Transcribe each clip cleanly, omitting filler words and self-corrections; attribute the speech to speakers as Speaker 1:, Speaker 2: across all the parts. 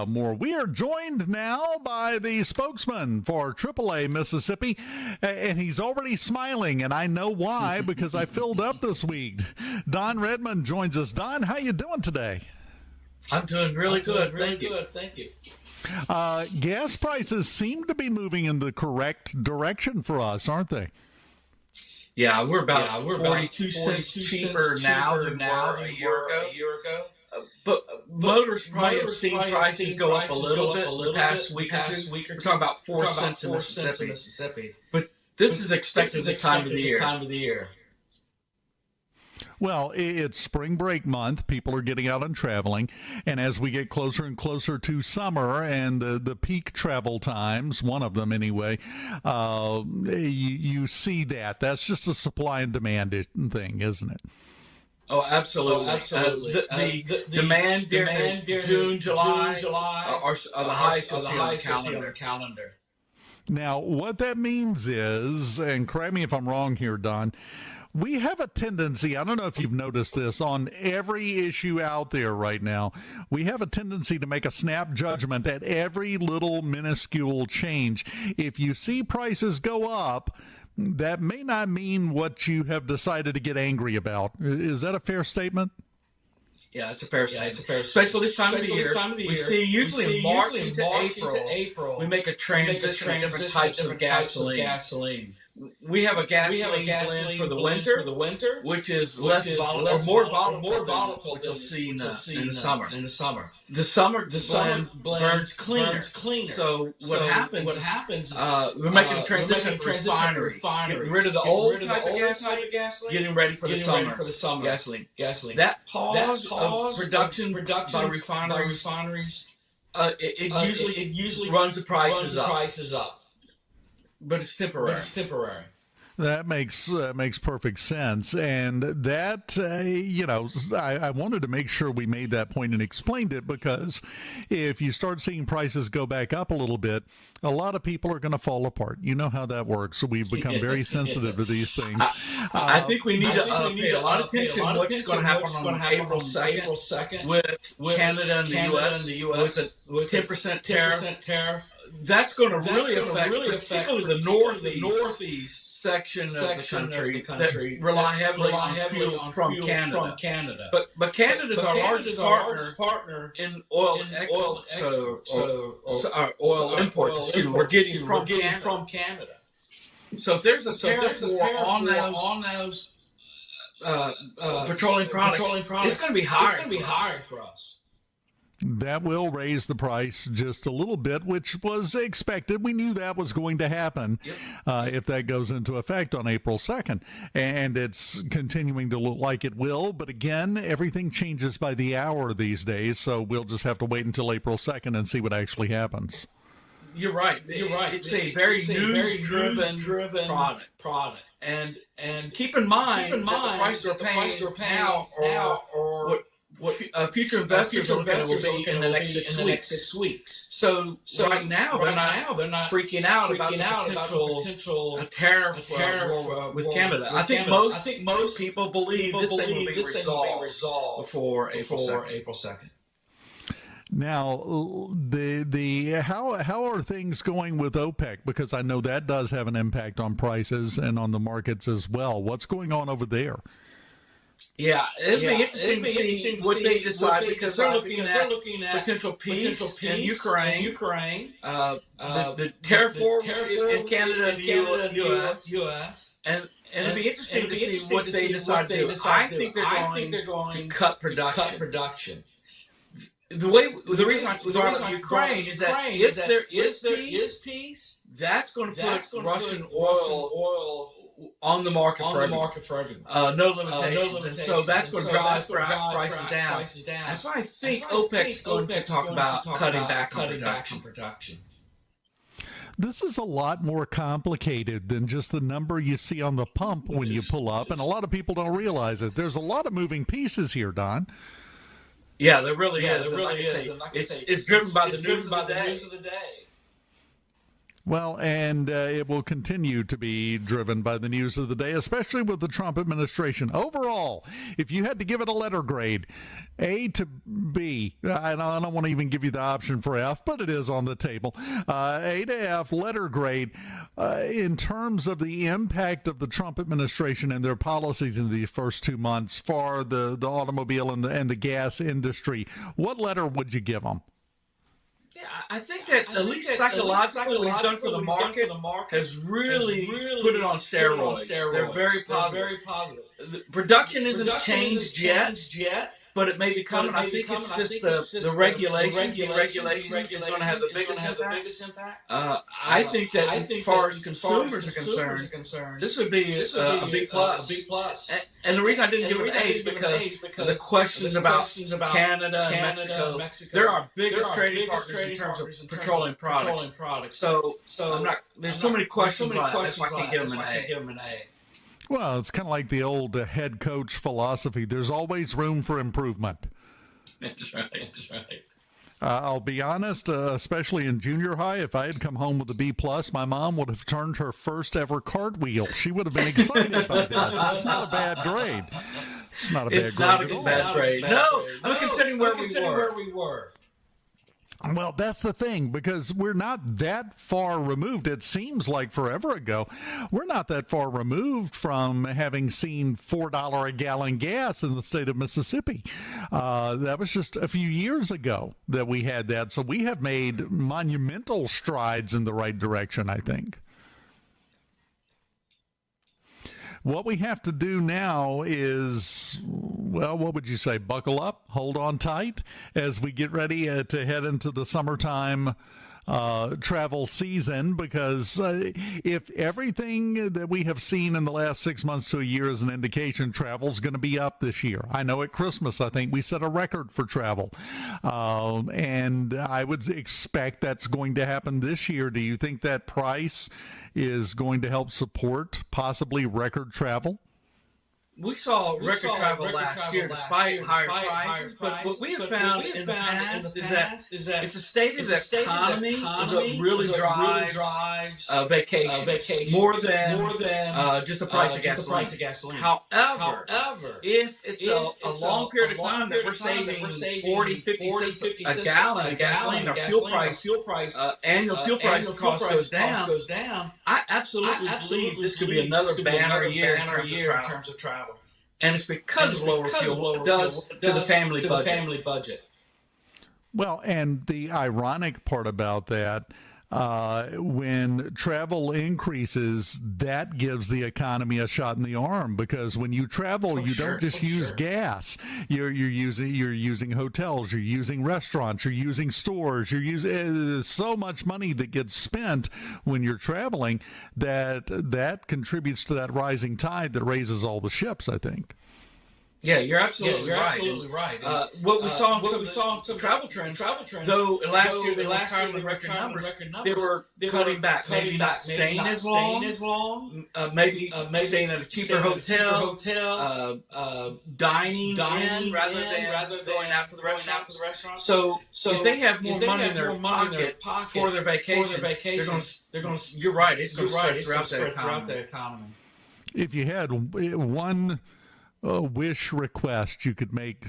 Speaker 1: More. We are joined now by the spokesman for AAA Mississippi, and he's already smiling, and I know why, because I filled up this week. Don Redmond joins us. Don, how you doing today?
Speaker 2: I'm doing really good. Thank you.
Speaker 1: Gas prices seem to be moving in the correct direction for us, aren't they?
Speaker 2: Yeah, we're about 42 cents cheaper now than a year ago. But motors probably have seen prices go up a little bit the past week or two. We're talking about 4 cents in Mississippi. But this is expected this time of the year.
Speaker 1: Well, it's spring break month. People are getting out and traveling. And as we get closer and closer to summer and the peak travel times, one of them anyway, you see that. That's just a supply and demand thing, isn't it?
Speaker 2: Oh, absolutely. The demand during June, July are the highest on the calendar.
Speaker 1: Now, what that means is, and correct me if I'm wrong here, Don, we have a tendency, I don't know if you've noticed this, on every issue out there right now, we have a tendency to make a snap judgment at every little minuscule change. If you see prices go up, that may not mean what you have decided to get angry about. Is that a fair statement?
Speaker 2: Yeah, it's a fair statement. Especially this time of the year. We see usually in March into April, we make a transition to different types of gasoline. We have a gasoline blend for the winter, which is more volatile, which you'll see in the summer. The summer blend burns cleaner. So what happens is we're making a transition to refinery, getting rid of the old type of gasoline, getting ready for the summer gasoline. That pause of production by refineries, it usually runs the prices up. But it's temporary.
Speaker 1: That makes perfect sense. And that, I wanted to make sure we made that point and explained it, because if you start seeing prices go back up a little bit, a lot of people are going to fall apart. You know how that works. So we've become very sensitive to these things.
Speaker 2: I think we need to pay a lot of attention to what's going to happen on April 2nd with Canada and the U.S. with a 10% tariff. That's going to really affect particularly the northeast section of the country that rely heavily on fuel from Canada. But Canada's our largest partner in oil imports. We're getting from Canada. So if there's a tariff on those petroleum products, it's going to be higher for us.
Speaker 1: That will raise the price just a little bit, which was expected. We knew that was going to happen if that goes into effect on April 2nd. And it's continuing to look like it will. But again, everything changes by the hour these days. So we'll just have to wait until April 2nd and see what actually happens.
Speaker 2: You're right. It's a very news-driven product. And keep in mind that the price they're paying now or what future investors are looking at in the next 6 weeks. So right now they're not freaking out about the potential tariff with Canada. I think most people believe this thing will be resolved before April 2nd.
Speaker 1: Now, how are things going with OPEC? Because I know that does have an impact on prices and on the markets as well. What's going on over there?
Speaker 2: Yeah, it'd be interesting to see what they decide, because they're looking at potential peace in Ukraine, the tariff war in Canada and the U.S. And it'd be interesting to see what they decide to do. I think they're going to cut production. The reason I brought up Ukraine is that if there is peace, that's going to put Russian oil on the market for everyone. No limitations. And so that's going to drive prices down. That's why I think OPEC's going to talk about cutting back on production.
Speaker 1: This is a lot more complicated than just the number you see on the pump when you pull up, and a lot of people don't realize it. There's a lot of moving pieces here, Don.
Speaker 2: Yeah, there really is. It's driven by the news of the day.
Speaker 1: Well, and it will continue to be driven by the news of the day, especially with the Trump administration. Overall, if you had to give it a letter grade, A to B, I don't want to even give you the option for F, but it is on the table. A to F, letter grade, in terms of the impact of the Trump administration and their policies in the first 2 months for the automobile and the gas industry, what letter would you give them?
Speaker 2: Yeah, I think that at least psychologically what he's done for the market has really put it on steroids. They're very positive. The production isn't changed yet, but it may be coming. I think it's just the regulation. Deregulation is going to have the biggest impact. I think that as far as consumers are concerned, this would be a big plus. And the reason I didn't give it an A is because the questions about Canada and Mexico. They're our biggest trading partners in terms of petroleum products. So I'm not. There's so many questions on it. That's why I can't give them an A.
Speaker 1: Well, it's kind of like the old head coach philosophy. There's always room for improvement.
Speaker 2: That's right.
Speaker 1: I'll be honest, especially in junior high, if I had come home with a B+, my mom would have turned her first ever cartwheel. She would have been excited by that. That's not a bad grade. It's not a bad grade.
Speaker 2: No, I'm considering where we were.
Speaker 1: Well, that's the thing, because we're not that far removed. It seems like forever ago. We're not that far removed from having seen $4 a gallon gas in the state of Mississippi. That was just a few years ago that we had that. So we have made monumental strides in the right direction, I think. What we have to do now is, well, what would you say? Buckle up, hold on tight as we get ready to head into the summertime travel season, because if everything that we have seen in the last 6 months to a year is an indication, travel's going to be up this year. I know at Christmas, I think we set a record for travel, and I would expect that's going to happen this year. Do you think that price is going to help support possibly record travel?
Speaker 2: We saw record travel last year despite higher prices, but what we have found in the past is that it's the state of the economy is what really drives vacation more than just the price of gasoline. However, if it's a long period of time that we're saving 40, 50 cents a gallon of gasoline, our fuel price, annual fuel price cost goes down, I absolutely believe this could be another banner year in terms of travel. And it's because of lower fuel does to the family budget.
Speaker 1: Well, and the ironic part about that, when travel increases, that gives the economy a shot in the arm, because when you travel, you don't just use gas. You're using hotels, you're using restaurants, you're using stores, there's so much money that gets spent when you're traveling that contributes to that rising tide that raises all the ships, I think.
Speaker 2: Yeah, you're absolutely right. What we saw in some travel trends, though last year they were entirely record numbers, they were cutting back, maybe not staying as long, maybe staying at a cheaper hotel, dining in rather than going out to the restaurant. So if they have more money in their pocket for their vacation, they're going to. You're right. It's going to spread throughout the economy.
Speaker 1: If you had one wish request you could make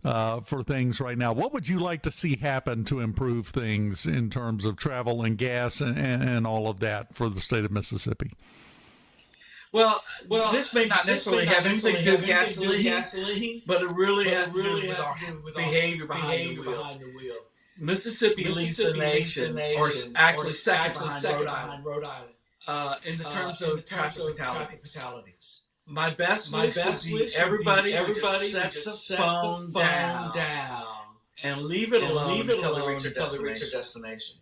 Speaker 1: for things right now, what would you like to see happen to improve things in terms of travel and gas and all of that for the state of Mississippi?
Speaker 2: Well, this may not necessarily have anything to do with gasoline, but it really has to do with our behavior behind the wheel. Mississippi leads the nation, or actually second behind Rhode Island, in the terms of traffic fatalities. My best wish would be everybody set the phone down and leave it alone until they reach their destination.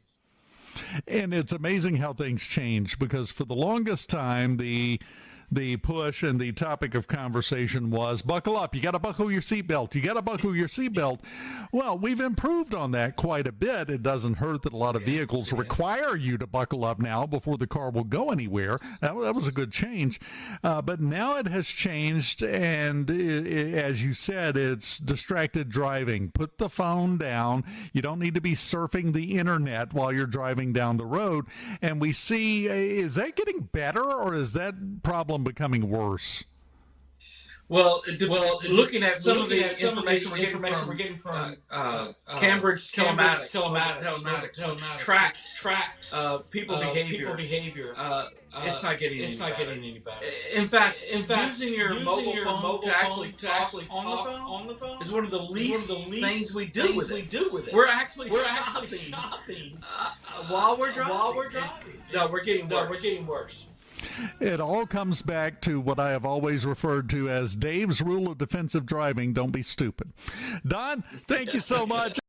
Speaker 1: And it's amazing how things change, because for the longest time, the the push and the topic of conversation was buckle up. You got to buckle your seatbelt. You got to buckle your seatbelt. Well, we've improved on that quite a bit. It doesn't hurt that a lot of vehicles require you to buckle up now before the car will go anywhere. That was a good change. But now it has changed, and as you said, it's distracted driving. Put the phone down. You don't need to be surfing the internet while you're driving down the road. And we see, is that getting better, or is that problem becoming worse?
Speaker 2: Well, looking at some of the information we're getting from Cambridge telematics, tracks people behavior. It's not getting any better. In fact, using your mobile phone to actually talk on the phone is one of the least things we do with it. We're actually shopping while we're driving. No, we're getting worse.
Speaker 1: It all comes back to what I have always referred to as Dave's rule of defensive driving: don't be stupid. Don, thank you so much.